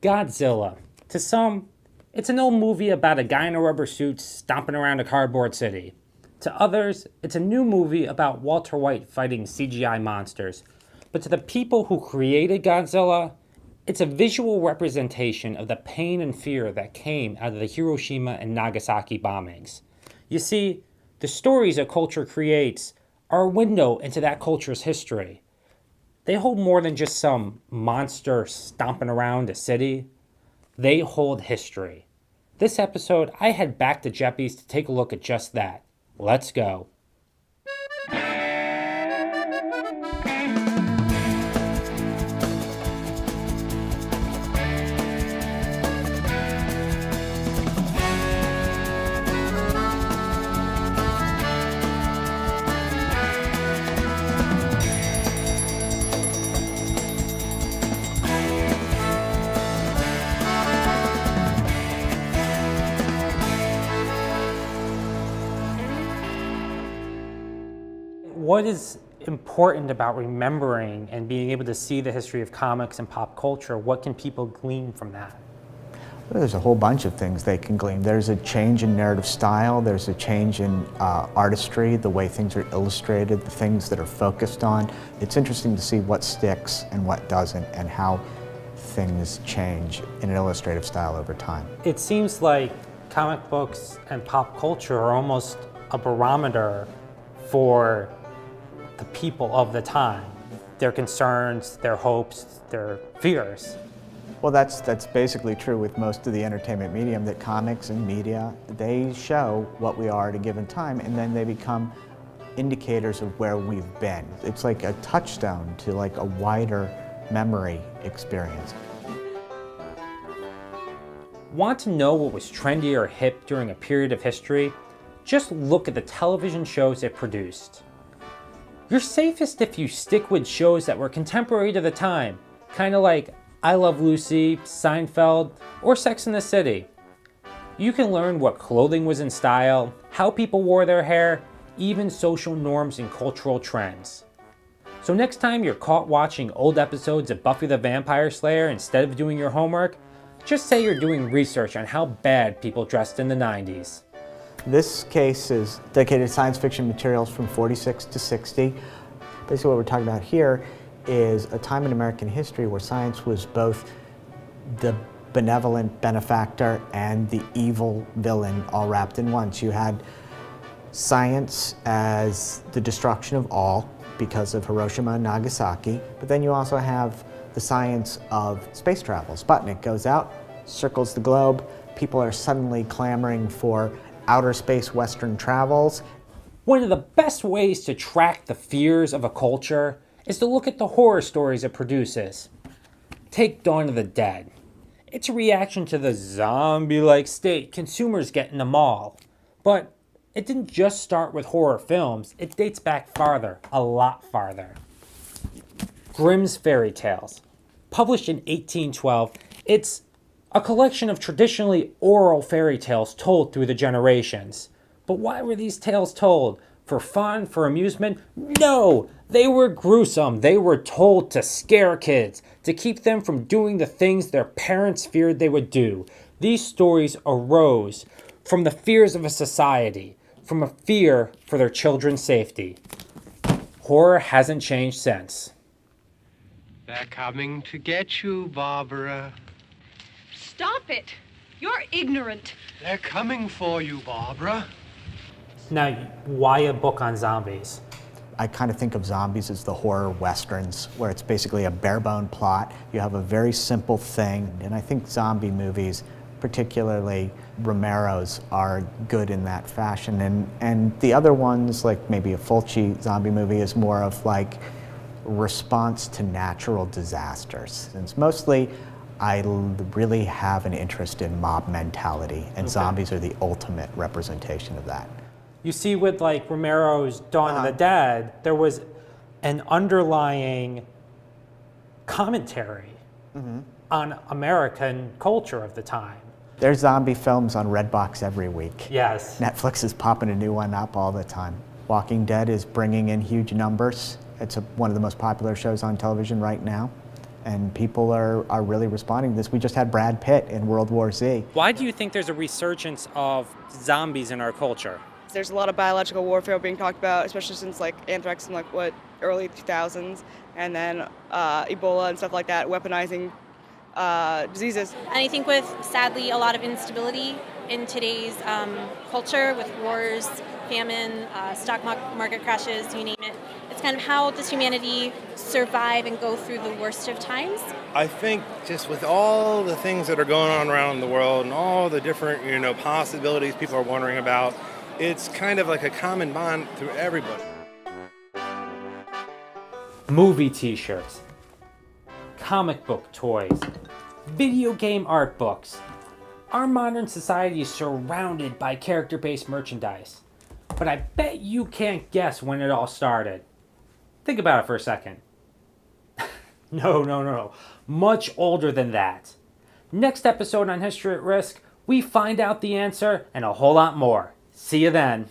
Godzilla. To some, it's an old movie about a guy in a rubber suit stomping around a cardboard city. To others, it's a new movie about Walter White fighting CGI monsters. But to the people who created Godzilla, it's a visual representation of the pain and fear that came out of the Hiroshima and Nagasaki bombings. You see, the stories a culture creates are a window into that culture's history. They hold more than just some monster stomping around a city. They hold history. This episode, I head back to Geppi's to take a look at just that. Let's go. What is important about remembering and being able to see the history of comics and pop culture? What can people glean from that? Well, there's a whole bunch of things they can glean. There's a change in narrative style, there's a change in artistry, the way things are illustrated, the things that are focused on. It's interesting to see what sticks and what doesn't and how things change in an illustrative style over time. It seems like comic books and pop culture are almost a barometer for the people of the time, their concerns, their hopes, their fears. Well, that's basically true with most of the entertainment medium, that comics and media, they show what we are at a given time, and then they become indicators of where we've been. It's like a touchstone to like a wider memory experience. Want to know what was trendy or hip during a period of history? Just look at the television shows it produced. You're safest if you stick with shows that were contemporary to the time, kind of like I Love Lucy, Seinfeld, or Sex and the City. You can learn what clothing was in style, how people wore their hair, even social norms and cultural trends. So next time you're caught watching old episodes of Buffy the Vampire Slayer instead of doing your homework, just say you're doing research on how bad people dressed in the 90s. This case is dedicated to science fiction materials from 46 to 60. Basically what we're talking about here is a time in American history where science was both the benevolent benefactor and the evil villain all wrapped in one. So you had science as the destruction of all because of Hiroshima and Nagasaki, but then you also have the science of space travel. Sputnik goes out, circles the globe, people are suddenly clamoring for outer space Western travels. One of the best ways to track the fears of a culture is to look at the horror stories it produces. Take Dawn of the Dead. It's a reaction to the zombie-like state consumers get in the mall. But it didn't just start with horror films, it dates back farther, a lot farther. Grimm's Fairy Tales. Published in 1812, it's a collection of traditionally oral fairy tales told through the generations. But why were these tales told? For fun? For amusement? No! They were gruesome. They were told to scare kids, to keep them from doing the things their parents feared they would do. These stories arose from the fears of a society, from a fear for their children's safety. Horror hasn't changed since. They're coming to get you, Barbara. Stop it! You're ignorant. They're coming for you, Barbara. Now, why a book on zombies? I kind of think of zombies as the horror westerns, where it's basically a bare-bone plot. You have a very simple thing, and I think zombie movies, particularly Romero's, are good in that fashion. And the other ones, like maybe a Fulci zombie movie, is more of like response to natural disasters. It's mostly, I really have an interest in mob mentality, and zombies are the ultimate representation of that. You see with like Romero's Dawn of the Dead, there was an underlying commentary on American culture of the time. There's zombie films on Redbox every week. Yes. Netflix is popping a new one up all the time. Walking Dead is bringing in huge numbers. It's one of the most popular shows on television right now. and people are really responding to this. We just had Brad Pitt in World War Z. Why do you think there's a resurgence of zombies in our culture? There's a lot of biological warfare being talked about, especially since like anthrax in early 2000s, and then Ebola and stuff like that, weaponizing diseases. And I think with, sadly, a lot of instability in today's culture with wars, famine, stock market crashes, you name it, it's kind of how does humanity survive and go through the worst of times? I think just with all the things that are going on around the world and all the different, possibilities people are wondering about, it's kind of like a common bond through everybody. Movie t-shirts, comic book toys, video game art books. Our modern society is surrounded by character-based merchandise. But I bet you can't guess when it all started. Think about it for a second. No. Much older than that. Next episode on History at Risk, we find out the answer and a whole lot more. See you then.